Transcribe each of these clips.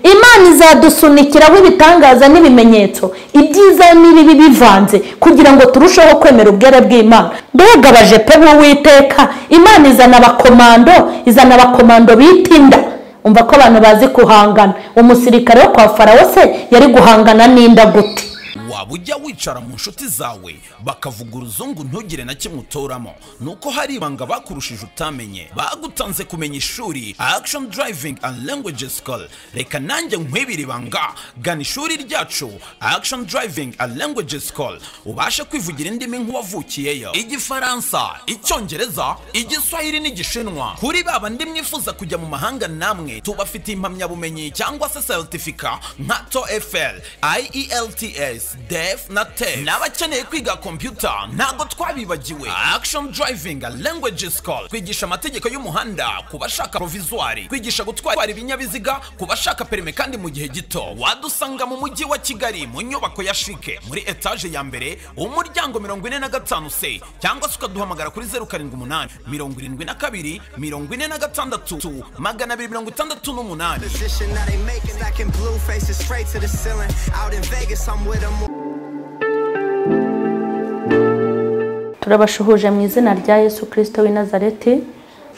Imana izadusunikiraho ibitangaza n'ibimenyetso, ibyiza n'ibibi bivanze, kugira ngo turusheho kwemera ubwere bw'Imana. Mbega abajepe b'Uwiteka, Imana izana abakomando bitinda. Umva ko abantu bazi kuhangana. Umusirikare wo kwa Farawo se yari guhangana n'inda gute? Waba ujya wicara mu nshuti zawe bakavuga uruzungu ntugire na kimwe utoramo, nuko hari ibanga bakurushije utamenye. Bagutanze kumenya ishuri Action Driving and Language School. Reka nanjye nkwibira ibanga, gana ishuri ryacu Action Driving and Language School, ubashe kwivugira indimi nk'uwavukiyeyo: Igifaransa, Icyongereza, Igiswahili n'Igishinwa. Kuri baba ndi mwifuza kujya mu mahanga namwe, tubafite impamyabumenyi cyangwa se certificate nka TOEFL, IELTS, DEF na TEF. N'abakeneye kwiga computer ntago twabibagiwe. Action Driving and Language School kwigisha amategeko y'umuhanda ku bashaka provisoire, kwigisha gutwara ibinyabiziga ku bashaka perime kandi mu gihe gito. Wadusanga mu mujyi wa Kigali mu nyubako ya Shike muri etage ya mbere umuryango 45C, cyangwa se ukaduhamagara kuri 078 72 46 268. Turabashuhuje mu izina rya Yesu Kristo w'i Nazareti.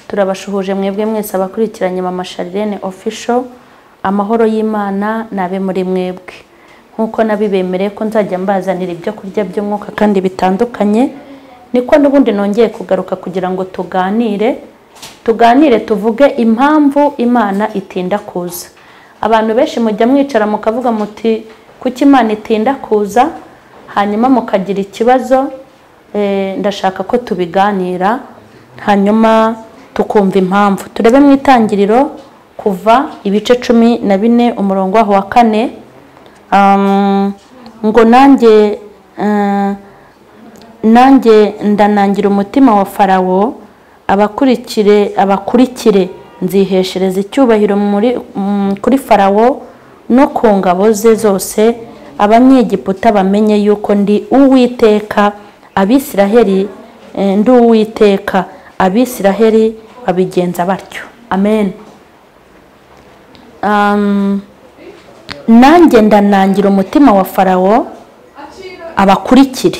Turabashuhuje mwebwe mwese abakurikiranye Mama Sharirene Official. Amahoro y'Imana nabe muri mwebwe. Nkuko nabibemereye ko nzajya mbazanira ibyo kurya by'umwuka kandi bitandukanye, niko n'ubundi nongeye kugaruka kugira ngo tuganire tuvuge impamvu Imana itinda kuza. Abantu benshi mujya mwicara mukavuga muti kuki Imana itinda kuza, hanyuma mukagira ikibazo. Ndashaka ko tubiganira hanyuma tukumva impamvu. Turebe mu itangiriro kuva ibice 14 umurongo wa 4. Ngo nanjye ndanangira umutima wa Farawo, abakurikire nziheshereza icyubahiro kuri Farawo no ku ngabo ze zose. Abanyegiputa bamenye yuko ndi Uwiteka, Abisiraheli ndi Uwiteka. Abisiraheli babigenza batyo. Amen. Nanjye ndanangira umutima wa Farawo, abakurikire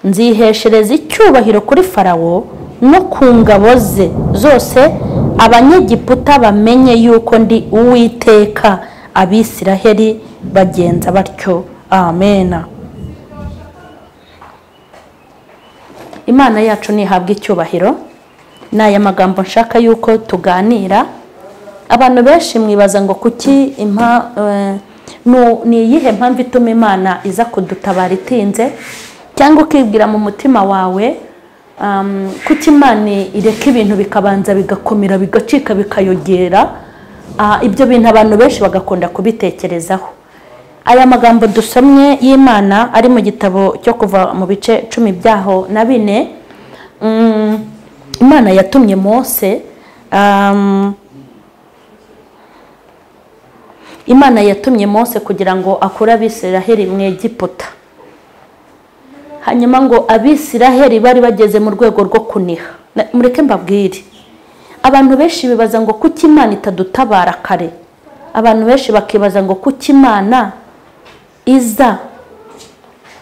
nziheshereza icyubahiro kuri Farawo no ku ngabo ze zose. Abanyegiputa bamenye yuko ndi Uwiteka, Abisiraheli bagenza batyo. Amen. Imana yacu nihabwe icyubahiro. N'aya magambo nshaka yuko tuganira. Abantu benshi mwibaza ngo kuki ni iyihe mpamvu ituma Imana iza kudutabara itinze, cyangwa ukibwira mu mutima wawe kuki Imana ireka ibintu bikabanza bigakomera bigacika bikayogera. Ibyo bintu abantu benshi bagakunda kubitekerezaho. Aya magambo dusomye y'Imana ari mu gitabo cyo kuva mu bice 14. Imana yatumye Mose, Imana yatumye Mose kugira ngo akure Abisiraheli mu Egiputa. Hanyuma ngo Abisiraheli bari bageze mu rwego rwo kuniha. Mureke mbabwire, abantu benshi bibaza ngo kuki Imana itadutabara kare. Abantu benshi bakibaza ngo kuki Imana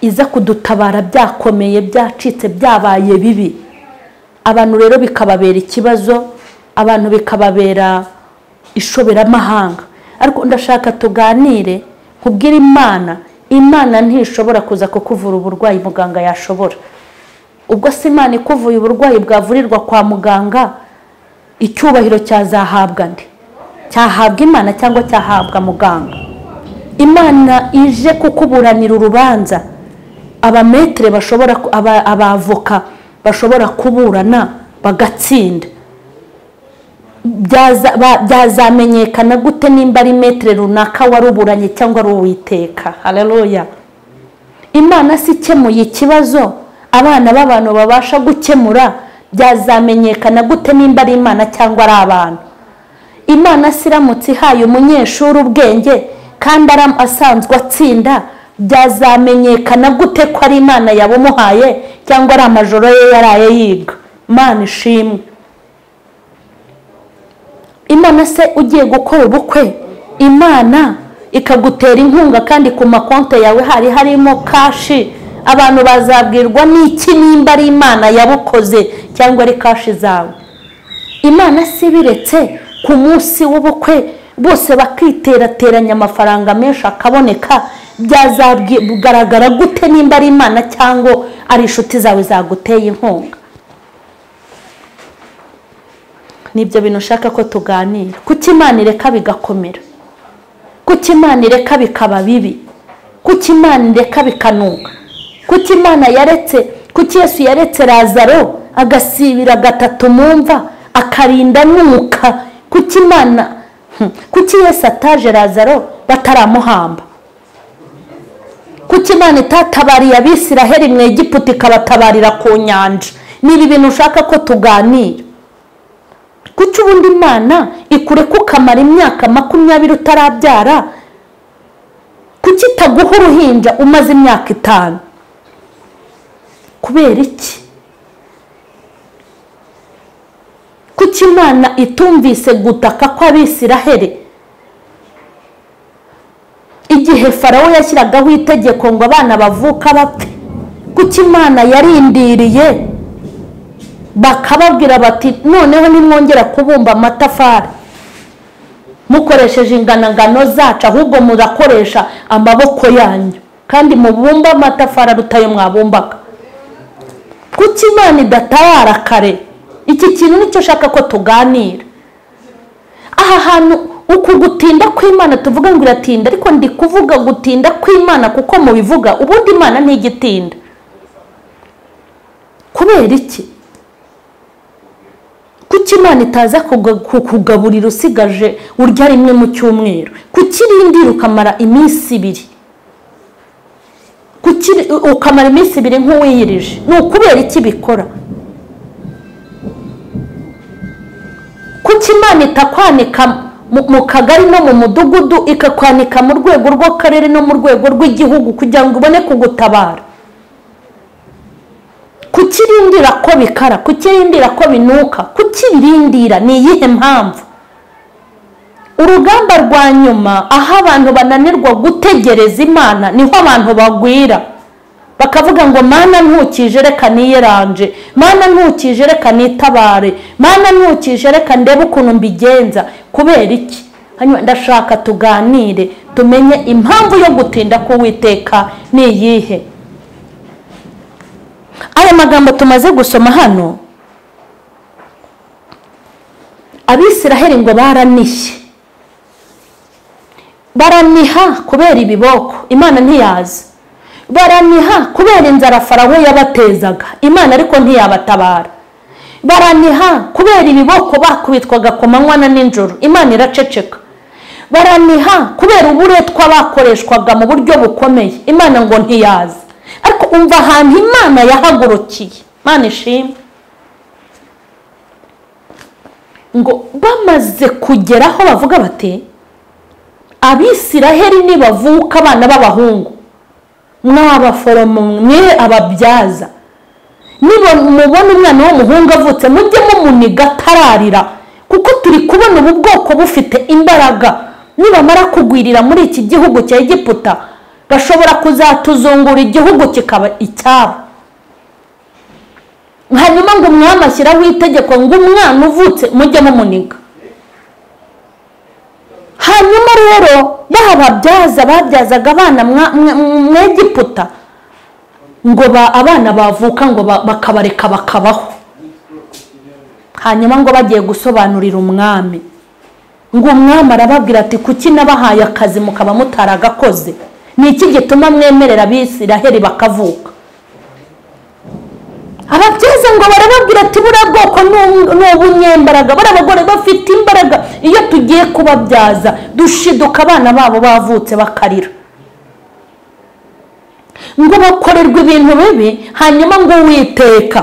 iza kudutabara byakomeye, byacitse, byabaye bibi. Abantu rero bikababera ikibazo, abantu bikababera ishoberamahanga. Ariko ndashaka tuganire kubwira Imana ntishobora kuza kukuvura uburwayi muganga yashobora. Ubwo se Imana ikuvuye uburwayi bwavurirwa kwa muganga, icyubahiro cyazahabwa nde? Cyahabwa Imana cyangwa cyahabwa muganga? Imana ije kukuburanira urubanza. Abametre bashobora, abavoka bashobora kuburana bagatsinda. Byazamenyekana gute nimba ari metre runaka waruburanye cyangwa ari Uwiteka? Haleluya. Imana si ikemuye ikibazo abana b'abantu babasha gukemura, byazamenyekana gute nimba ari Imana cyangwa ari abantu? Imana siramutse ihaye umunyeshuri ubwenge kandi asanzwe atsinda, byazamenyekana gute ko ari Imana yabumuhaye cyangwa ari amajoro ye yaraye yiga? Imana ishimwe. Imana se ugiye gukora ubukwe imana ikagutera inkunga kandi ku makonti yawe harimo kashi, abantu bazabwirwa n'iki nimba ari imana yabukoze cyangwa ari kashi zawe. Imana si biretse ku munsi w'ubukwe bose bakiterateranya amafaranga menshi akaboneka, byazagaragara gute nimba ari imana cyangwa ari inshuti zawe zaguteye inkunga? Nibyo bintu ushaka ko tuganira. Kuki imana ireka bigakomera? Kuki imana ireka bikaba bibi? Kuki imana ireka bikanuka? Kuki imana yaretse, kuki Yesu yaretse Lazaro agasibira gatatu mu mva akarinda nuka? Kuki imana, kuki Yesu ataje Lazaro bataramuhamba? Kuki imana itatabariye Abisiraheli mu Egiputa ikabatabarira ku nyanja? Nibi bintu ushaka ko tuganira. Kuki ubundi imana ikureka ukamara imyaka 20 utarabyara? Kuki itaguha uruhinja umaze imyaka 5? Kubera iki? Kuki imana itumvise gutaka kw'Abisiraheli igihe Farawo yashyiragaho itegeko ngo abana bavuka bapfe? Kuki imana yarindiriye bakababwira bati noneho nimwongera kubumba amatafari mukoresheje inganangano zacu, ahubwo murakoresha amaboko yanyu kandi mubumba amatafari arutayo mwabumbaga? Kuki imana idatayara kare? Iki kintu nicyo shaka ko tuganira. Aha hantu uku gutinda kw'Imana tuvuga ngo iratinda, ariko ndi kuvuga gutinda kw'Imana kuko mubivuga ubundi imana ntigitinda. Kubera iki? Kuki imana itaza kugaburira usigaje urya rimwe mu cyumweru? Kuki irindira ukamara iminsi 2? Kuki ukamara iminsi 2 nk'uwiyirije? Ni ukubera iki bikora? Kuki imana itakwanika mu kagari no mu mudugudu, ikakwanika mu rwego rw'akarere no mu rwego rw'igihugu kugira ngo ubone kugutabara? Kuki irindira ko bikara? Kuki irindira ko binuka? Kuki irindira? Ni iyihe mpamvu? Urugamba rwa nyuma aho abantu bananirwa gutegereza imana niho abantu bagwira, bakavuga ngo mana ntukije reka niyeranje, mana ntukije reka nitabare, mana ntukije reka ndebe ukuntu mbigenza. Kubera iki? Hanyuma ndashaka tuganire tumenye impamvu yo gutinda k'Uwiteka ni iyihe. Aya magambo tumaze gusoma hano, Abisiraheli ngo baraniha kubera ibiboko, imana ntiyazi. Baraniha kubera inzara Farawo yabatezaga, imana ariko ntiyabatabara. Baraniha kubera ibiboko bakubitwaga ku manywa na nijoro, imana iraceceka. Baraniha kubera uburetwa bakoreshwaga mu buryo bukomeye, imana ngo ntiyazi. Ariko umva ahantu imana yahagurukiye, imana ishimwe, ngo bamaze kugeraho bavuga bati Abisiraheli nibavuka abana b'abahungu mwabaforomo mwe ababyaza, mubona umwana w'umuhungu avutse mujye mumuniga atararira, kuko turi kubona ubu bwoko bufite imbaraga. Nibamara kugwirira muri iki gihugu cya Egiputa bashobora kuzatuzungura igihugu kikaba icyabo. Hanyuma ngo umwami ashyiraho itegeko ngo umwana uvutse mujye mumuniga. Hanyuma rero babyazaga abana mu Egiputa ngo abana bavuka ngo bakabareka bakabaho. Hanyuma ngo bagiye gusobanurira umwami, ngo umwami arababwira ati kuki nabahaye akazi mukaba mutaragakoze? Ni iki gituma mwemerera Abisiraheli bakavuka? Ababyaza ngo barababwira ati buriya bwoko n'ubunyembaraga, bari abagore bafite imbaraga, iyo tugiye kubabyaza dushiduka abana babo bavutse bakarira. Ngo bakorerwa ibintu bibi, hanyuma ngo Uwiteka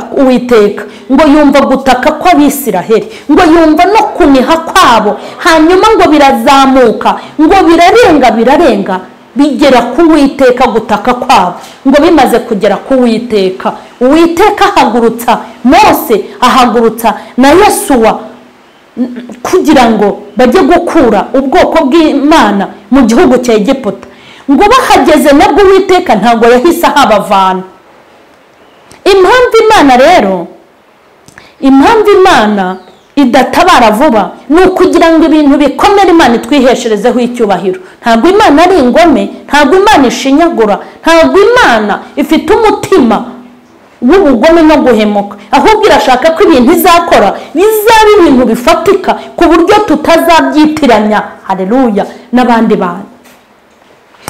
ngo yumva gutaka kw'Abisiraheli, ngo yumva no kuniha kwabo, hanyuma ngo birazamuka, ngo birarenga bigera ku Uwiteka gutaka kwabo. Ngo bimaze kugera ku Uwiteka ahagurutsa Mose, ahagurutsa na Yosuwa kugira ngo bajye gukura ubwoko bw'Imana mu gihugu cya Egiputa, ngo bahageze nabwo Uwiteka ntabwo yahise ahabavana. Impamvu Imana idatabara vuba ni ukugira ngo ibintu bikomere Imana itwihesherezeho icyubahiro. Ntabwo Imana ari ingome, ntabwo Imana ishinyagura, ntabwo Imana ifite umutima w'ubugome no guhemuka, ahubwo irashaka ko ibintu izakora bizaba ibintu bifatika ku buryo tutazabyitiranya, haleluya, n'abandi bantu.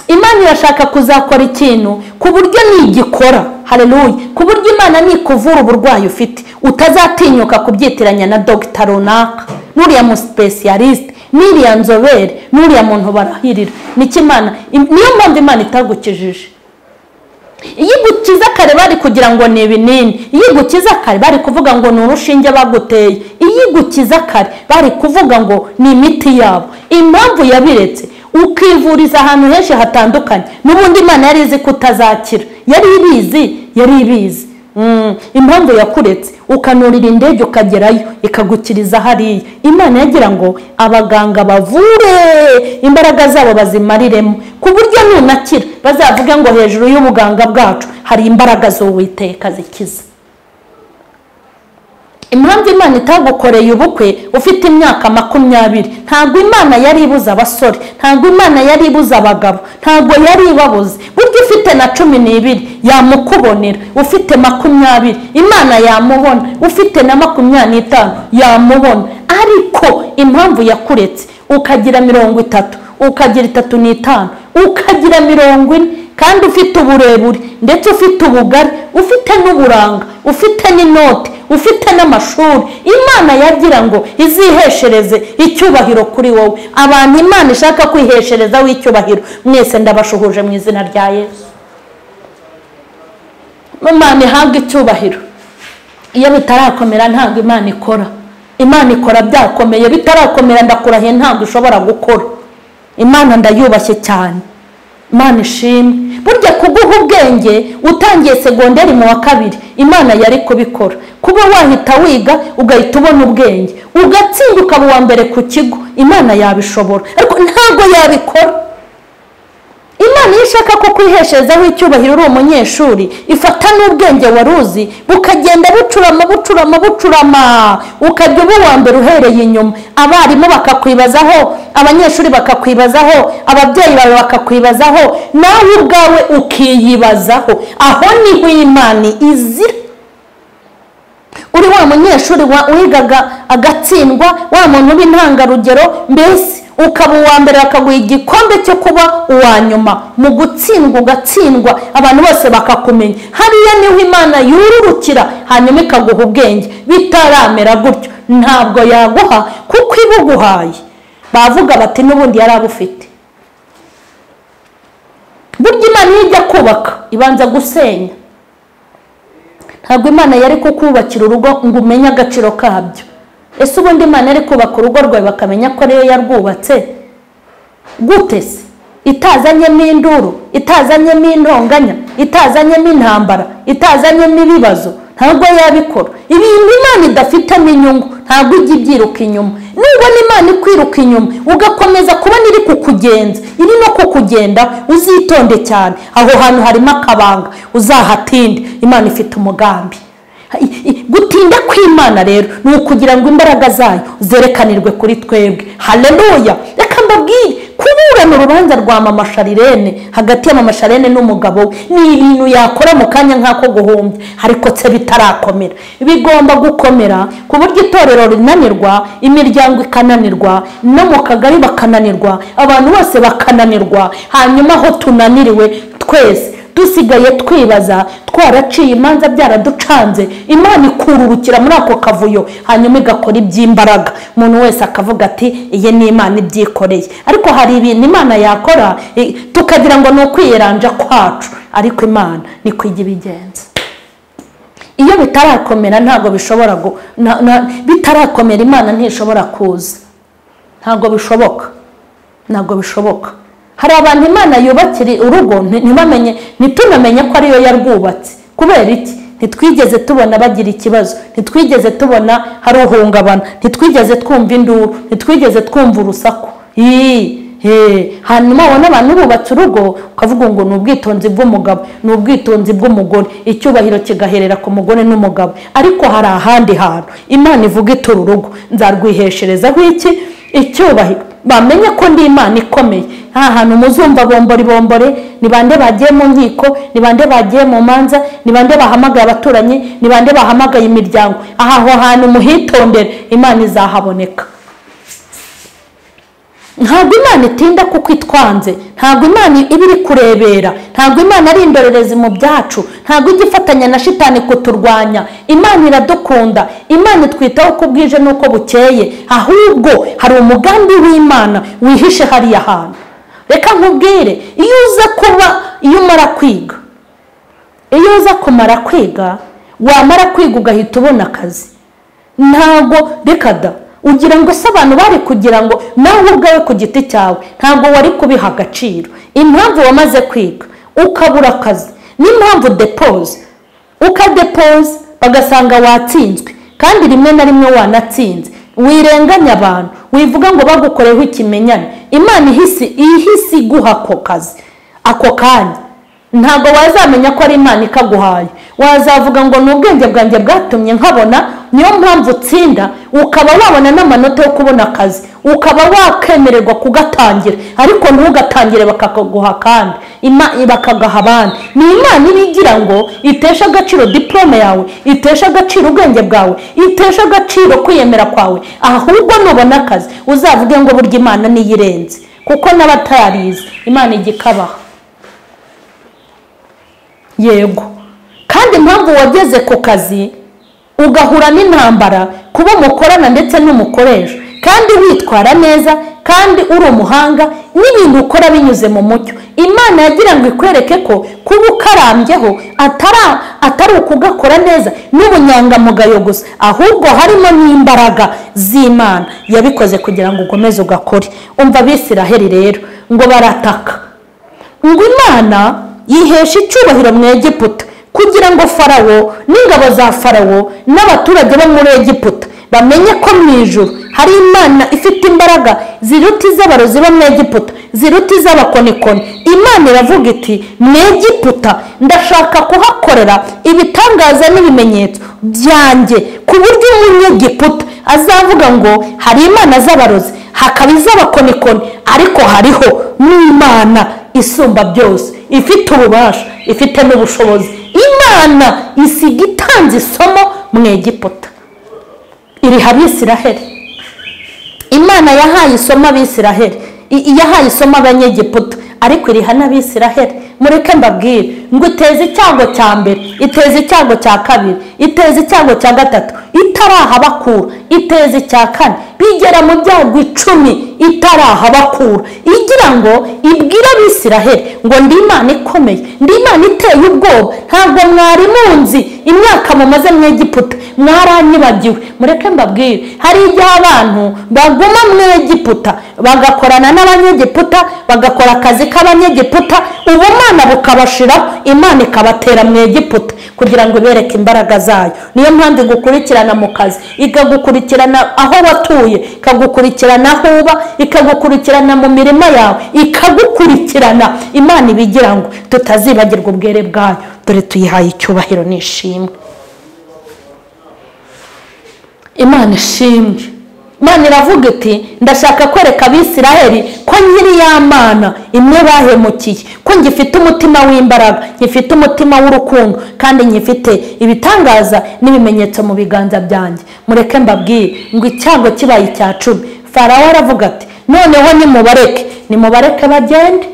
Imana irashaka kuzakora ikintu ku buryo nigikora, haleluya, ku buryo Imana nikuvura uburwayi ufite utazatinyuka kubyitiranya na dogita runaka, n'uriya mu specialist, n'iriya nzobere, n'uriya muntu barahirira. Niyo mpamvu Imana itagukijije. Iyo igukiza kare bari kugira ngo ni ibinini, iyo igukiza kare bari kuvuga ngo ni urushinge baguteye, iyo igukiza kare bari kuvuga ngo ni imiti yabo. Impamvu yabiretse ukivuriza ahantu henshi hatandukanye, n'ubundi Imana yari izi kutazakira, yari ibizi. Impamvu yakuretse ukanurira indege ukagerayo ikagukiriza hariya, Imana yagira ngo abaganga bavure imbaraga zabo bazimariremo, ku buryo nunakira bazavuga ngo hejuru y'ubuganga bwacu hari imbaraga z'Uwiteka zikiza. Impamvu Imana itagukoreye ubukwe ufite imyaka 20, ntabwo Imana yari ibuza abasore, ntabwo Imana yari ibuza abagabo, ntabwo yari ibabuze. Burya ufite na 12 yamukubonera, ufite 20 Imana yamubona, ufite na 25 yamubona. Ariko impamvu yakuretse ukagira 30, ukagira 35, ukagira 40, kandi ufite uburebure ndetse ufite ubugari, ufite n'uburanga, ufite n'inote, ufite n'amashuri, Imana yagira ngo iziheshereze icyubahiro kuri wowe. Abantu Imana ishaka kwihesherezaho icyubahiro mwese ndabashuhuje mu izina rya Yesu. Imana ihabwa icyubahiro. Iyo bitarakomera ntabwo Imana ikora. Imana ikora byakomeye, bitarakomera ndakurahiye ntabwo ishobora gukora. Imana ndayubashye cyane. Imana ishimwe. Burya kuguha ubwenge utangiye segonderi mu wa 2 Imana yari kubikora. Kuba wahita wiga ugahita ubona ubwenge ugatsinda ukaba uwa mbere ku kigo, Imana yabishobora, ariko ntabwo yabikora. Imana ishaka ko kwiheshezaho icyubahiro uri umunyeshuri, ifata n'ubwenge waruzi bukagenda bucurama ukajya uba uwa mbere uhereye inyuma. Abarimu bakakwibazaho, abanyeshuri bakakwibazaho, ababyeyi bawe bakakwibazaho, nawe ubwawe ukiyibazaho. Aho niho Imana izira. Uri wa munyeshuri wigaga agatsindwa, wa muntu w'intangarugero, mbese ukaba uwa mbere bakaguha igikombe cyo kuba uwa nyuma, mu gutsindwa ugatsindwa abantu bose bakakumenya. Hariya niho Imana yururukira hanyuma ikaguha ubwenge. Bitaramera gutyo ntabwo yaguha, kuko ibuguhaye bavuga bati n'ubundi yari abufite. Burya Imana ijya kubaka ibanza gusenya. Ntabwo Imana yari kukubakira urugo ngo umenye agaciro kabyo. Ese ubundi Imana yari kubaka urugo rwawe bakamenya ko ariyo yarwubatse gute se? Itazanyemo induru, itazanyemo intonganya, itazanyemo intambara, itazanyemo ibibazo, ntabwo yabikora. Ibintu Imana idafitemo inyungu ntabwo ijya ibyiruka inyuma. Nubona Imana ikwiruka inyuma ugakomeza kubona iri kukugenza, iri no kukugenda, uzitonde cyane. Aho hantu harimo akabanga, uzahatinde. Imana ifite umugambi. Gutinda kw'Imana rero ni ukugira ngo imbaraga zayo zerekanirwe kuri twebwe. Haleluya. Reka mbabwire, kuburana urubanza rwa Mama Sharirene, hagati ya Mama Sharirene n'umugabo we, ni ibintu yakora mu kanya nk'ako guhumbya, ariko se bitarakomera. Bigomba gukomera ku buryo itorero rinanirwa, imiryango ikananirwa, no mu kagari bakananirwa, abantu bose bakananirwa, hanyuma aho tunaniriwe twese dusigaye twibaza, twaraciye imanza byaraducanze, Imana ikururukira muri ako kavuyo hanyuma igakora iby'imbaraga. Umuntu wese akavuga ati iyi ni Imana ibyikoreye. Ariko hari ibintu Imana yakora tukagira ngo ni ukwiyeranja kwacu, ariko Imana ni kwijya ibigenza. Iyo bitarakomera ntabwo bishobora bitarakomera Imana ntishobora kuza. Ntabwo bishoboka. Hari abantu Imana yubakira urugo ntibamenye, ntitunamenye ko ariyo yarwubatse. Kubera iki? ntitwigeze tubona bagira ikibazo, ntitwigeze tubona hari uhungabana, ntitwigeze twumva induru, ntitwigeze twumva urusaku. Hanyuma wabona abantu bubatse urugo ukavuga ngo ni ubwitonzi bw'umugabo, ni ubwitonzi bw'umugore, icyubahiro kigaherera ku mugore n'umugabo. Ariko hari ahandi hantu Imana ivuga iti uru rugo nzarwihesherezaho iki? Icyubahiro. Bamenye ko ndi Imana ikomeye. Nta hantu muzumva bombore, ni bande bagiye mu nkiko, ni bande bagiye mu manza, ni bande bahamagaye abaturanyi, ni bande bahamagaye imiryango. Aho hantu muhitondere, Imana izahaboneka. Ntabwo Imana itinda kuko itwanze, ntabwo Imana iba iri kurebera, ntabwo Imana ari indorerezi mu byacu, ntabwo ijya ifatanya na shitani kuturwanya. Imana iradukunda, Imana itwitaho uko bwije n'uko bukeye, ahubwo hari umugambi w'Imana wihishe hariya hantu. Reka nkubwire, iyo umara kwiga, iyo uza kumara kwiga, wamara kwiga ugahita ubona akazi, ntabwo reka da ugira ngo se abantu bari kugira ngo nawe ubwawe ku giti cyawe ntabwo wari kubiha agaciro. Impamvu wamaze kwiga ukabura akazi n'impamvu depoze, ukadepoze bagasanga watsinzwe, kandi rimwe na rimwe wanatsinze. Wirenganya abantu, wivuga ngo bagukoreho ikimenyane. Imana ihisi iguha ako kazi ako kanya, ntabwo wazamenya ko ari Imana ikaguhaye. Wazavuga ngo ni ubwenge bwanjye bwatumye nkabona, niyo mpamvu utsinda, ukaba wabona n'amanota yo kubona akazi, ukaba wakemererwa kugatangira, ariko ntugatangire bakaguha kandi bakagaha abandi. Ni Imana ibigira ngo itesha agaciro diplome yawe, itesha agaciro ubwenge bwawe, itesha agaciro kwiyemera kwawe. Ahubwo nubona akazi uzavuge ngo burya Imana niyirenze, kuko n'abatarize Imana igikabaha. Yego, kandi impamvu wageze ku kazi ugahura n'intambara kuba umukorana ndetse n'umukoresha, kandi witwara neza, kandi uri umuhanga, n'ibintu ukora binyuze mu mucyo. Imana yagira ngo ikwereke ko kuba ukarambyeho atari ukugakora neza n'ubunyangamugayo gusa, ahubwo harimo n'imbaraga z'Imana yabikoze kugira ngo ukomeze ugakore. Umva Abisiraheli rero ngo barataka ngo Imana yihesha icyubahiro mu Egiputa, kugira ngo Farawo n'ingabo za Farawo n'abaturage bo muri Egiputa bamenye ko mu ijuru hari Imana ifite imbaraga ziruta iz'abarozi bo mu Egiputa, ziruta iz'abakonikoni. Imana iravuga iti mu Egiputa ndashaka kuhakorera ibitangaza n'ibimenyetso byanjye, ku buryo umunyegiputa azavuga ngo hari Imana z'abarozi, hakaba iz'abakonikoni, ariko hariho n'Imana isumba byose, ifite ububasha, ifite n'ubushobozi. Imana isiga itanze isomo mu Egiputa, iriha Abisiraheli. Imana yahaye isomo Abisiraheli, yahaye isomo Abanyegiputa, ariko iriha n'Abisiraheli. Mureke mbabwire ngo iteze icyago cya mbere, iteze icyago cya kabiri, iteze icyago cya gatatu, itarahabakura, iteze icya kane, bigera mu byago 10 itarahabakura, igira ngo ibwire Abisiraheli ngo ndi Imana ikomeye, ndi Imana iteye ubwoba, ntabwo mwari munzi imyaka mumaze mu Egiputa, mwaranyibagiwe. Mureke mbabwire, hari igihe abantu baguma mu Egiputa bagakorana n'Abanyegiputa, bagakora akazi k'Abanyegiputa, ubumana bukabashiraho, Imana ikabatera mu Egiputa kugira ngo bereke imbaraga zayo. Niyo mpamvu igukurikirana mu kazi, ikagukurikirana aho watuye, ikagukurikirana aho uba, ikagukurikirana mu mirima yawe, ikagukurikirana. Imana ibigira ngo tutazibagirwa ubwere bwayo, dore tuyihaye icyubahiro n'ishimwe. Imana ishimwe. Imana iravuga iti ndashaka kwereka Abisiraheli ko nkiri ya Mana imwe bahemukiye, ko ngifite umutima w'imbaraga, ngifite umutima w'urukundo, kandi ngifite ibitangaza n'ibimenyetso mu biganza byanjye. Mureke mbabwire ngo icyago kibaye icya 10, Farawo aravuga ati noneho nimubareke bagende.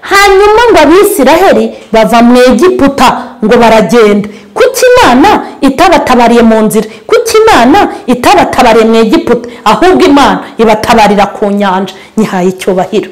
Hanyuma ngo Abisiraheli bava mu Egiputa ngo baragenda. Kuki Imana itabatabariye mu nzira? Kuki Imana itabatabariye mu Egiputa, ahubwo Imana ibatabarira ku nyanja? Nyihaye icyubahiro.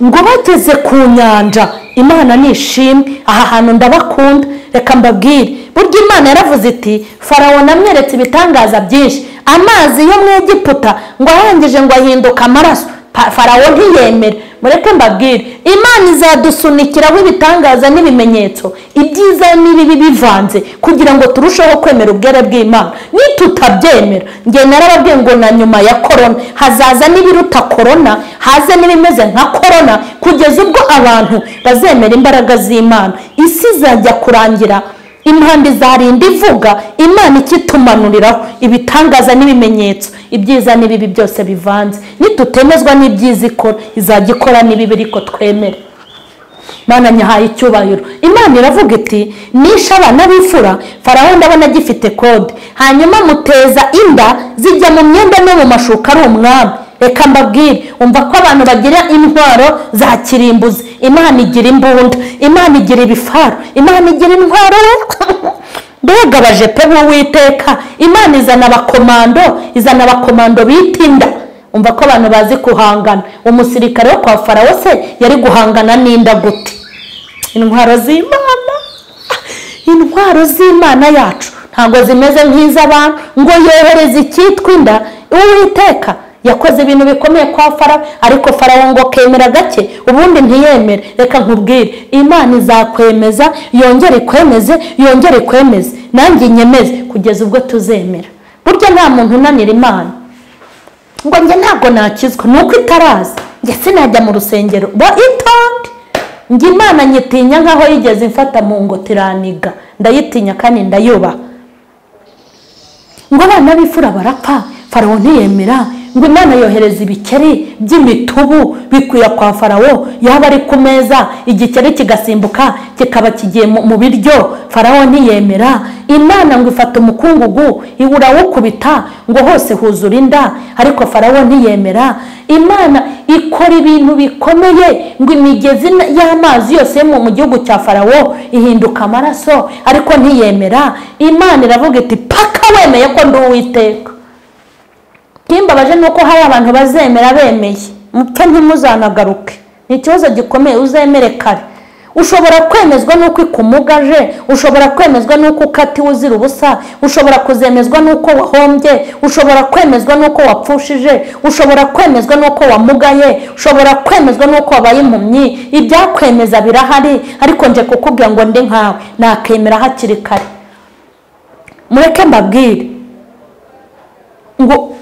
Ngo bageze ku nyanja, Imana nishimwe. Aha hantu ndabakunda. Reka mbabwire, burya Imana yaravuze iti Farawo namweretse ibitangaza byinshi, amazi yo mu Egiputa ngo arangije ngo ahinduka amaraso. Farawo ntiyemera. Mureke mbabwire, Imana izadusunikiraho ibitangaza n'ibimenyetso, ibyiza n'ibibi bivanze, kugira ngo turusheho kwemera ubwere bw'Imana. Nitutabyemera, nge narababwiye ngo na nyuma ya korona hazaza n'ibiruta korona, haze n'ibimeze nka korona, kugeza ubwo abantu bazemera imbaraga z'Imana. Isi izajya kurangira, impande zarinda ivuga, Imana ikitumanuriraho ibitangaza n'ibimenyetso, ibyiza n'ibibi byose bivanze. Nitutemezwa n'ibyiza ikora, izajya ikora n'ibibi ariko twemere. Mana nyahaye icyubahiro. Imana iravuga iti, nishe abana b'imfura, Farawo ndabona agifite kode, hanyuma muteza inda zijya mu myenda no mu mashuka ari umwami. Reka mbabwire, umva ko abantu bagira intwaro za kirimbuzi. Imana igira imbunda, Imana igira ibifaru, Imana igira intwaro. Mbega abajepe b'Uwiteka, Imana izana abakomando bita inda. Umva ko abantu bazi kuhangana. Umusirikare wo kwa Farawo se yari guhangana n'inda gute? Intwaro z'Imana yacu ntabwo zimeze nk'iz'abantu ngo yohereze icyitwa inda. Uwiteka yakoze ibintu bikomeye kwa Farawo, ariko Farawo ngo kemera gake, ubundi ntiyemere. Reka nkubwire, Imana izakwemeza, yongere ikwemeze, nanjye nyemeze, kugeza ubwo tuzemera. Burya nta muntu unanira Imana ngo njye ntabwo nakizwa, nuko itaraza. Njye sinajya mu rusengero itonde, njye Imana nyitinya nkaho yigeze imfata mu ngotiraniga. Ndayitinya kandi ndayubaha. Ngo abana b'imfura barapfa, Farawo ntiyemera, ngo Imana yohereza ibikeri by'imitubu bikuya kwa Farawo, yaba ari ku meza igikeri kigasimbuka kikaba kigiye mu biryo. Farawo ntiyemera. Imana ngo ifata umukungugu iwurawukubita ngo hose huzura inda, ariko Farawo ntiyemera. Imana ikora ibintu bikomeye, ngo imigezi y'amazi yose mu gihugu cya Farawo ihinduka amaraso, ariko ntiyemera. Imana iravuga iti, paka wemeye ko ndi Uwiteka. Kimbabaje nuko hari abantu bazemera bemeye, mupfe ntimuzanagaruke. Ni ikibazo gikomeye, uzemere kare. Ushobora kwemezwa nuko ikumugaje, ushobora kwemezwa nuko ukatiwe uzira ubusa, ushobora kuzemezwa nuko wahombye, ushobora kwemezwa nuko wapfushije, ushobora kwemezwa nuko wamugaye, ushobora kwemezwa nuko wabaye impumyi. Ibyakwemeza birahari, ariko nje kukubwira ngo ndi nkawe nakemera hakiri kare. Mureke mbabwire ngo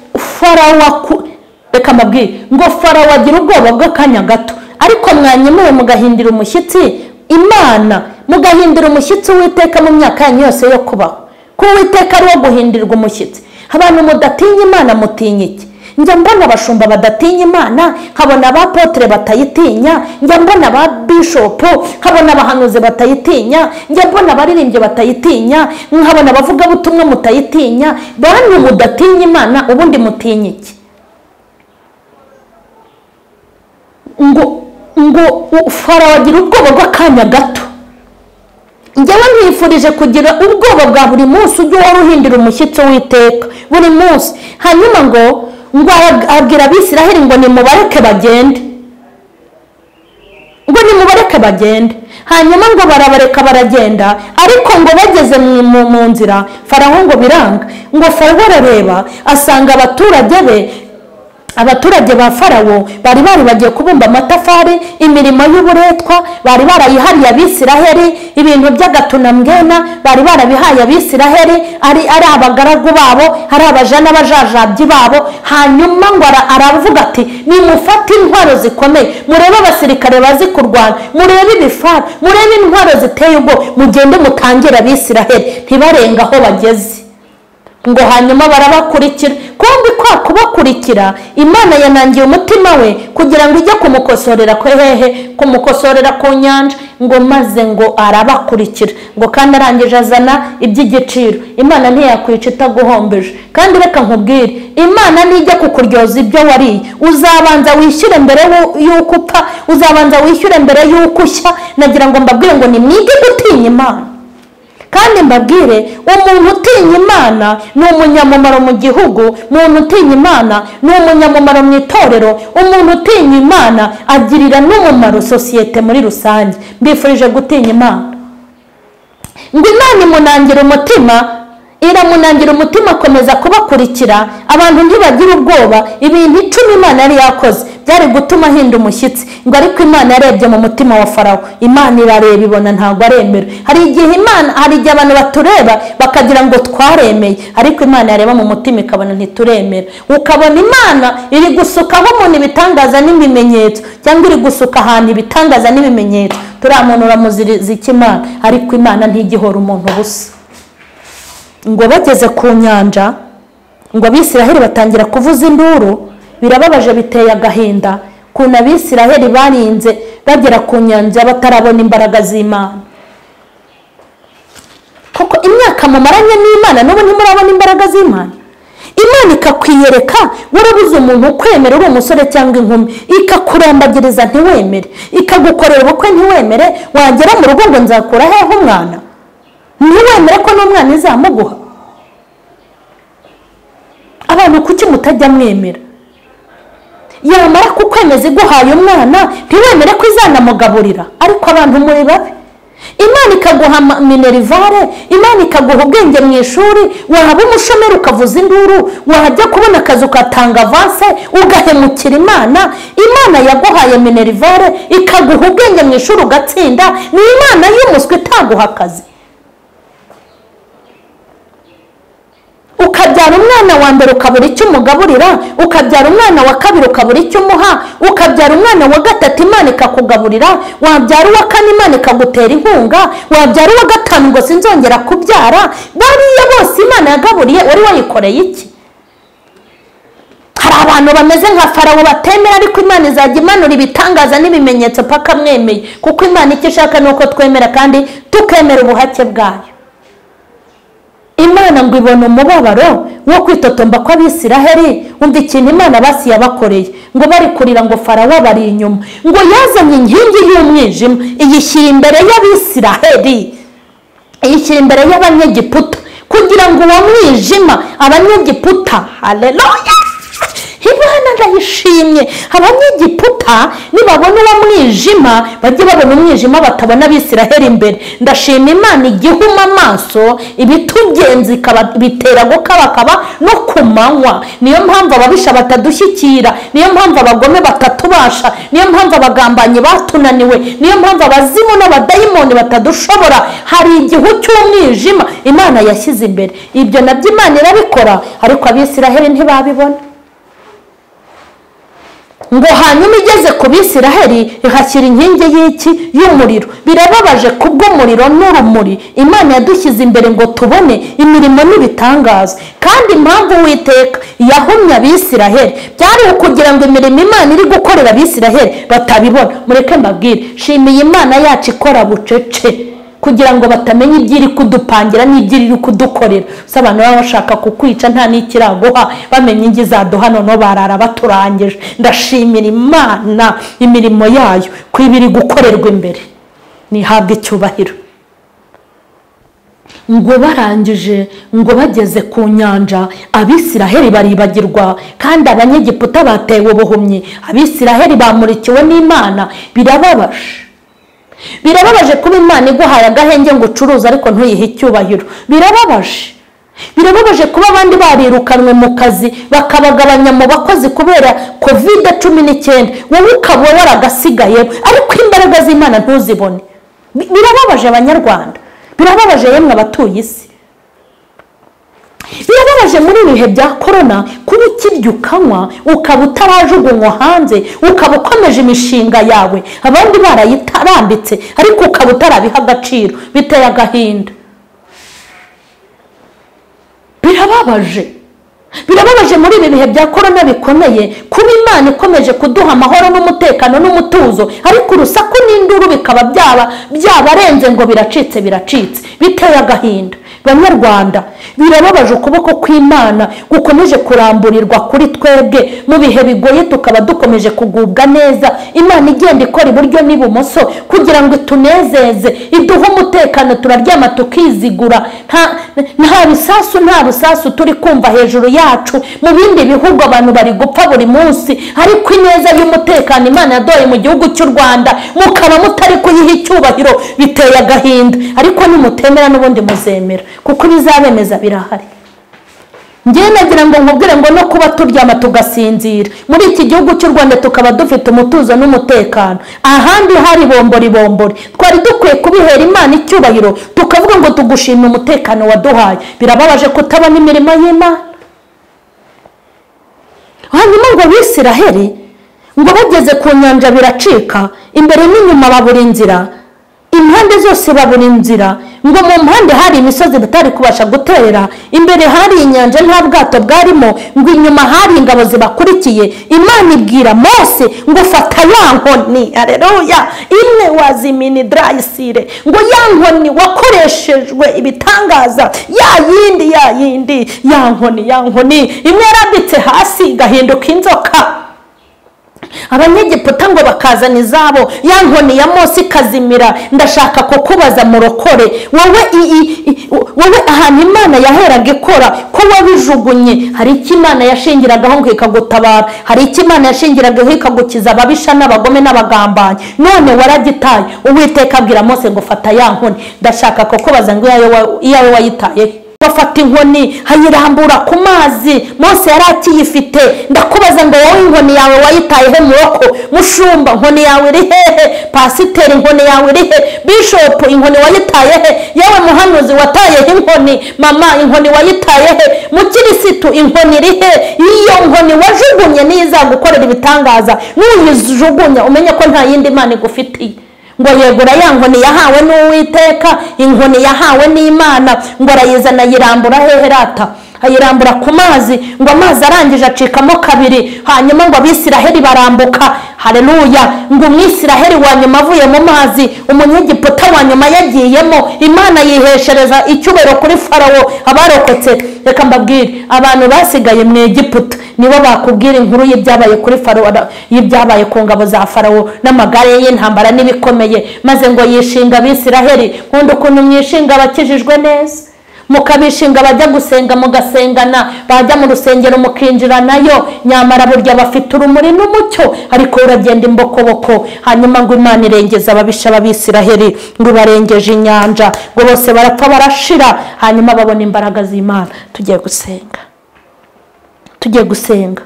reka mbabwire ngo Farawo agira ubwoba bw'akanya gato, ariko mwanyemewe mugahindira umushyitsi Imana, mugahindira umushyitsi Uwiteka mu myaka yanyu yose yo kubaho. Ko Uwiteka ari wo guhindirwa umushyitsi. Abantu mudatinya Imana mutinya iki? Njya mbona abashumba badatinya Imana, nkabona abapotre batayitinya, njya mbona aba bishopu, nkabona abahanuzi batayitinya, njya mbona abaririmbyi batayitinya, nkabona abavuga butumwa mutayitinya. Bantu mudatinya Imana, ubundi mutinya iki? ngo Farawo agira ubwoba bw'akanya gato. Njyewe nkwifurije kugira ubwoba bwa buri munsi, ujye waruhindira umushyitsi Uwiteka buri munsi. Hanyuma ngo abwira Abisiraheli ngo nimubareke bagende. Hanyuma ngo barabareka baragenda, ariko ngo bageze mu nzira Farawo ngo biranga. Ngo Farawo arareba asanga abaturage ba Farawo bari bagiye kubumba amatafari, imirimo y'uburetwa bari barayihariye Abisiraheli, ibintu by'agatunambwena bari barabihaye Abisiraheli, ari abagaragu babo, ari abajana n'abajajabyi babo. Hanyuma ngo aravuga ati, nimufate intwaro zikomeye, murebe abasirikare bazi kurwana, murebe ibifaru, murebe intwaro ziteye ubwo, mugende mutangire Abisiraheli ntibarenga aho bageze. Ngo hanyuma barabakurikira. Kumbi kwa kubakurikira, Imana yanangiye umutima we kugira ngo ijye kumukosorera kumukosorera ku nyanja. Ngo maze ngo arabakurikira, ngo kandi arangije azana iby'igiciro. Imana ntiyakwica itaguhombeje. Kandi reka nkubwire, Imana nijya kukuryoza ibyo wariye, uzabanza wishyure mbere y'uko upfa, uzabanza wishyure mbere y'uko ushya. Nagira ngo mbabwire ngo nimwige gutinya Imana. Kandi mbabwire, umuntu utinya Imana ni umunyamumaro mu gihugu, umuntu utinya Imana ni umunyamumaro mu itorero, umuntu utinya Imana agirira n'umumaro sosiyete muri rusange. Mbifurije gutinya Imana. Ngo Imana imunangira umutima, iramunangira umutima akomeza kubakurikira. Abantu ntibagira ubwoba. Ibintu 10 Imana yari yakoze byari gutuma ahinda umushyitsi, ngo ariko Imana yarebye mu mutima wa Farawo. Imana irareba ibona ntabwo aremera. Hari igihe abantu batureba bakagira ngo twaremeye, ariko Imana yareba mu mutima ikabona ntituremera. Ukabona Imana iri gusukaho umuntu ibitangaza n'ibimenyetso, cyangwa iri gusuka ahantu ibitangaza n'ibimenyetso. Turamunura muziriki Imana, ariko Imana ntigihora umuntu busa. Ngo bageze ku nyanja, ngo Abisiraheli batangira kuvuza induru. Birababaje, biteye agahinda kuna Abisiraheli barinze bagera ku nyanja batarabona imbaraga z'Imana. Kuko imyaka mumaranye n'Imana n'ubu ntimurabona imbaraga z'Imana. Imana ikakwiyereka warabuze umuntu kwemera uri umusore cyangwa inkumi, ikakurambagiriza ntiwemere, ikagukorera ubukwe ntiwemere, wagera mu rugo ngo nzakura hehe umwana, ntiwemere ko n'umwana izamuguha. Abantu kuki mutajya mwemera? Yamara kukwemeza iguhaye umwana ntiwemere ko izanamugaburira, ariko abantu muri babi. Imana ikaguha minerivare, Imana ikaguha ubwenge mu ishuri, wahaba umushomeri ukavuza induru, wajya kubona akazi ukatanga avance ugahemukira Imana. Imana yaguhaye minerivare ikaguha ubwenge mu ishuri ugatsinda, ni Imana y'umuswa itaguha akazi. Ukabyara umwana wa mbere ukabura icyo umugaburira, ukabyara umwana wa kabiri ukabura icyo umuha, ukabyara umwana wa gatatu Imana ikakugaburira, wabyara uwa kane Imana ikagutera inkunga, wabyara uwa gatanu ngo sinzongera kubyara. Bariya bose Imana yagaburiye, wari wayikoreye iki? Hari abantu bameze nka Farawo batemera, ariko Imana izajya imanura ibitangaza n'ibimenyetso paka mwemeye, kuko Imana icyo ishaka ni uko twemera kandi tukemera ubuhake bwayo. Imana ngo ibona umubabaro wo kwitotomba kw'Abisiraheli. Umva ikintu Imana basi yabakoreye, ngo bari kurira ngo Farawo bari inyuma, ngo yazanye inkingi y'umwijima iyishyira imbere y'Abisiraheli, iyishyira imbere y'Abanyegiputa, kugira ngo uwo mwijima Abanyegiputa, haleluya, Imana ndayishimye, Abanyegiputa nibabona uwo mwijima bajye babona umwijima batabona Abisiraheli imbere. Ndashima Imana igihuma amaso ibitugenzi bitera gukabakaba no kumanywa. Niyo mpamvu ababisha batadushyikira, niyo mpamvu abagome batatubasha, niyo mpamvu abagambanyi batunaniwe, niyo mpamvu abazimu n'abadayimoni batadushobora. Hari igihu cy'umwijima Imana yashyize imbere. Ibyo nabyo Imana irabikora, ariko Abisiraheli ntibabibona. Ngo hanyuma igeze ku Bisiraheli ihashyira inkingi y'umuriro. Birababaje kubw'umuriro n'urumuri Imana yadushyize imbere ngo tubone imirimo n'ibitangaza. Kandi impamvu Uwiteka yahumye Abisiraheli byari ukugira ngo imirimo Imana iri gukorera Abisiraheli batabibona. Mureke mbabwire, shimiye Imana yacu ikora bucece, kugira ngo batamenya ibyo iri kudupangira n'ibyo iri kudukorera. So abantu baba bashaka kukwica nta n'ikiraguha, bamenye ingi zaduha noneho barara baturangije. Ndashimira Imana imirimo yayo ko ibiri gukorerwa imbere, nihabwe icyubahiro. Ngo barangije, ngo bageze ku nyanja Abisiraheli baribagirwa, kandi Abanyegiputa batewe ubuhumyi. Abisiraheli bamurikiwe n'Imana. Birababaje kuba Imana iguhaye agahenge ngo ucuruze ariko ntuyihe icyubahiro. Birababaje kuba abandi barirukanwe mu kazi bakabagabanya mu bakozi kubera COVID-19, wowe ukaba waragasigaye ariko imbaraga z'Imana ntuzibone. Birababaje Abanyarwanda, birababaje yemwe abatuye isi. Birababaje muri ibihe bya korona kuba ukirya ukanywa ukaba utarajugunywa hanze, ukaba ukomeje imishinga yawe abandi barayitarambitse ariko ukaba utarabiha agaciro. Biteye agahinda. Birababaje muri ibi bihe bya korona bikomeye kuba Imana ikomeje kuduha amahoro n'umutekano n'umutuzo, ariko urusaku n'induru bikaba byabarenze ngo biracitse. Biteye agahinda. Banyarwanda, birababaje ukuboko kw'Imana gukomeje kuramburirwa kuri twebwe mu bihe bigoye, tukaba dukomeje kugubwa neza. Imana igenda ikora iburyo n'ibumoso kugira ngo itunezeze, iduhe umutekano, turaryama tukizigura. Nta bisasu turi kumva hejuru yacu. Mu bindi bihugu abantu bari gupfa buri munsi, ariko ineza y'umutekano Imana yadoye mu gihugu cy'u Rwanda mukaba mutari kuyiha icyubahiro. Biteye agahinda, ariko nimutemera n'ubundi muzemera. kuko bizabemeza birahari. Ngiye nagira ngo nkubwire ngo no kuba turyama tugasinzira muri iki gihugu cy'u Rwanda tukaba dufite umutuzo n'umutekano, ahandi hari bombori twari dukwiye kubihera Imana icyubahiro tukavuga ngo tugushimira umutekano waduhaye. Birababaje kutabona imirimo y'Imana. Hanyuma ngo Abisiraheli ngo bageze ku nyanja biracika, imbere n'inyuma babura inzira, impande zose babura inzira, ngo mu mpande hari imisozi batari kubasha guterera, imbere hari inyanja nta bwato bwarimo, ngo inyuma hari ingabo zibakurikiye. Imana ibwira Mose ngo fata ya nkoni, haleluya, imwe wazimini drayisire, ngo ya nkoni wakoreshejwe ibitangaza, ya yindi ya nkoni imwe yarambitse hasi igahinduka inzoka. Abanyegiputa ngo bakazana izabo, ya nkoni ya Mose ikazimira. Ndashaka kukubaza murokore, wowe ahantu Imana yaheraga ikora ko wabijugunye, hari icyo Imana yashingiragaho ngo ikagutabara, hari icyo Imana yashingiragaho ikagukiza ababisha n'abagome n'abagambanyi, none waragitaye. Uwiteka abwira Mose ngo fata ya nkoni. Ndashaka kukubaza ngo iyawe wayitaye? Bafata inkoni hayirambura ku mazi, Mose yari akiyifite. Ndakubaza ngo wowe inkoni yawe wayitayeho Muroko, mushumba inkoni yawe iri hehe? Pasiteri inkoni yawe iri he? Bishop inkoni wayitaye he? Yewe muhanuzi watayeho inkoni, mama inkoni wayitaye he? Mukirisitu inkoni iri he? Iyo nkoni wajugunye nizagukorera ibitangaza, nuyijugunya umenye ko nta yindi Imana igufitiye. Ngo yegura ya nkoni yahawe n'Uwiteka, inkoni yahawe n'Imana, ngo arayizana yirambura hehe rata? Ayirambura ku mazi, ngo amazi arangije acikamo kabiri. Hanyuma ngo Abisiraheli barambuka, haleluya. Ngo Umwisiraheli wa nyuma avuye mu mazi, Umunyegiputa wa nyuma yagiyemo. Imana yiheshereza icyubahiro kuri Farawo. Abarokotse reka mbabwire, abantu basigaye mu Egiputa nibo bakubwira inkuru y'ibyabaye kuri Farawo, y'ibyabaye ku ngabo za Farawo n'amagare y'intambara n'ibikomeye. Maze ngo yishinga Abisiraheli. Nkunda ukuntu mwishinga abakijijwe neza, mukabishinga bajya gusenga mugasengana, bajya mu rusengero mukinjira nayo, nyamara burya bafite urumuri n'umucyo, ariko uragenda imbokoboko. Hanyuma ngo Imana irengeza ababisha b'Abisiraheli, ngo barengeje inyanja, ngo bose barapfa barashira. Hanyuma babona imbaraga z'Imana. Tugiye gusenga,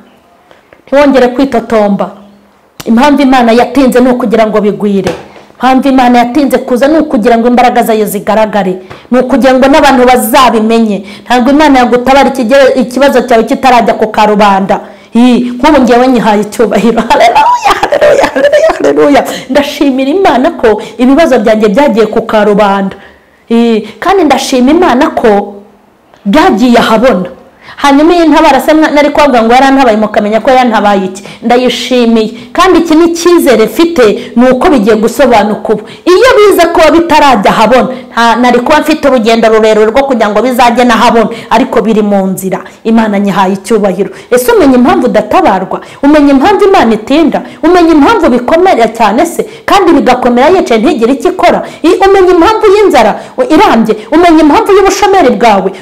ntiwongere kwitotomba. Impamvu Imana yatinze ni ukugira ngo bigwire. Impamvu Imana yatinze kuza ni ukugira ngo imbaraga zayo zigaragare, ni ukugira ngo n'abantu bazabimenye. Ntabwo Imana yagutabara ikibazo cyawe kitarajya ku karubanda. Nk'ubu ngewe nyihaye icyubahiro, haleluya. Ndashimira Imana ko ibibazo byanjye byagiye ku karubanda, kandi ndashima Imana ko byagiye ahabona. Hanyuma iyi ntabara se nari kwavuga ngo yarantabaye mukamenya ko yarantabaye iki. Ndayishimiye, kandi iki ni cyizere mfite, nuko bigiye gusobanuka ubu. Iyo biza kuba bitarajya habona, nari kuba mfite urugendo rurerure rwo kugira ngo bizajye nahabona, ariko biri mu nzira. Imana nyihaye icyubahiro. Ese umenya impamvu udatabarwa? Umenya impamvu Imana itinda? Umenya impamvu bikomera cyane se kandi bigakomera yicaye ntigire icyo ikora? Umenya impamvu y'inzara irambye? Umenya impamvu y'ubushomeri bwawe?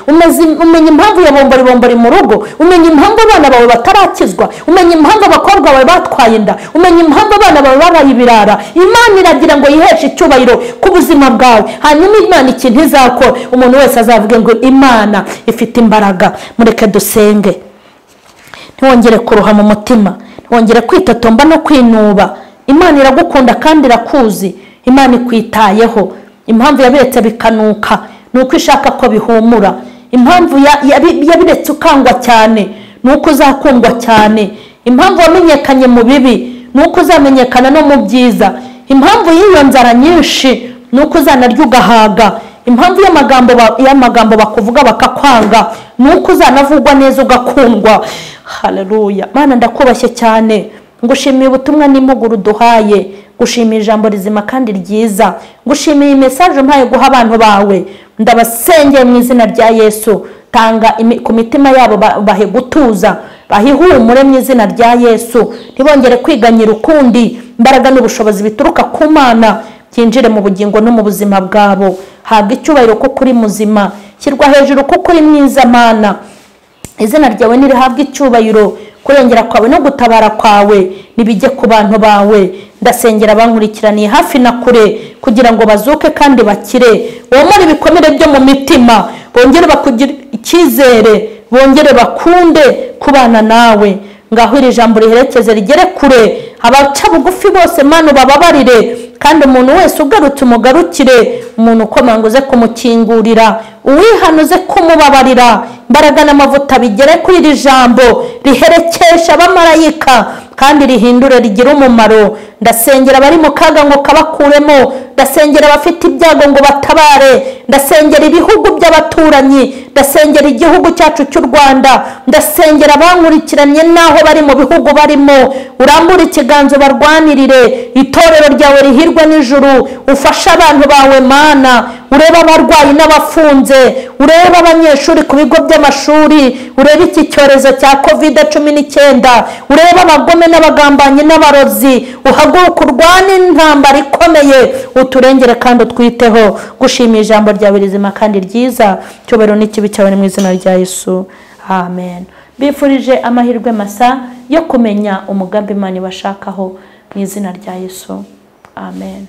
Umenya impamvu ya bombori mu rugo? Umenya impamvu abana bawe batarakizwa? Umenya impamvu abakobwa bawe batwaye inda? Umenya impamvu abana bawe babaye ibirara? Imana iragira ngo yiheshe icyubahiro ku buzima bwawe. Hanyuma Imana ikintu izakora, umuntu wese azavuge ngo Imana ifite imbaraga. Mureke dusenge. Ntiwongere kuruha mu mutima, ntiwongere kwitotomba no kwinuba. Imana iragukunda kandi irakuzi. Imana ikwitayeho. Impamvu yabiretse bikanuka nuko ishaka ko bihumura. Impamvu yabiretse ukangwa cyane nuko uzakundwa cyane. Impamvu wamenyekanye mu bibi nuko uzamenyekana no mu byiza. Impamvu y'iyo nzara nyinshi nuko uzanarya ugahaga. Impamvu y'amagambo bakuvuga bakakwanga nuko uzanavugwa neza ugakundwa. Haleluya. Mana ndakubashye cyane, ngushimiye ubutumwa n'imuguru duhaye, ngushimiye ijambo rizima kandi ryiza, ngushimiye message mpaye guha abantu bawe. Ndabasengeye mu izina rya Yesu, tanga ku mitima yabo bahe gutuza, bahihumure mu izina rya Yesu. Ntibongere kwiganyira ukundi, imbaraga n'ubushobozi bituruka ku Mana byinjire mu bugingo no mu buzima bwabo. Haga icyubahiro ko kuri muzima, kirwa hejuru ko kuri mwiza Mana. Izina ryawe nirihabwa icyubahiro, kurengera kwawe no gutabara kwawe nibijye ku bantu bawe. Ndasengera abankurikiraniye hafi na kure kugira ngo bazuke kandi bakire, womore ibikomere byo mu mitima, bongere bakugira icyizere, bongere bakunde kubana nawe. Ngaho iri jambo riherekeze rigere kure, abaca bugufi bose Mana bababarire, kandi umuntu wese ugarutse umugarukire, umuntu ukomanga uze kumukingurira, uwihanuze kumubabarira. Imbaraga n'amavuta bigere kuri iri jambo riherekesha abamarayika kandi rihindure rigira umumaro. Ndasengera bari mu kaga ngo kabakuremo, ndasengera abafite ibyago ngo batabare, ndasengera ibihugu by'abaturanyi, ndasengera igihugu cyacu cy'u Rwanda, ndasengera abankurikiranye naho bari mu bihugu barimo. Urambura ikiganza barwanirire itorero ryawe rihirwe n'ijuru, ufashe abantu bawe Mana. Ureba abarwayi n'abafunze, ureba abanyeshuri ku bigo by'amashuri, ureba iki cyorezo cya COVID-19, ureba abagome n'abagambanyi n'abarozi. Uhaguruka urwane intambara ikomeye, uturengere kandi utwiteho. Gushimira ijambo ryawe rizima kandi ryiza, cyubahiro n'ikibi cyawe mu izina rya Yesu, amen. Bifurije amahirwe masa yo kumenya umugambi Imana ibashakaho mu izina rya Yesu, amen.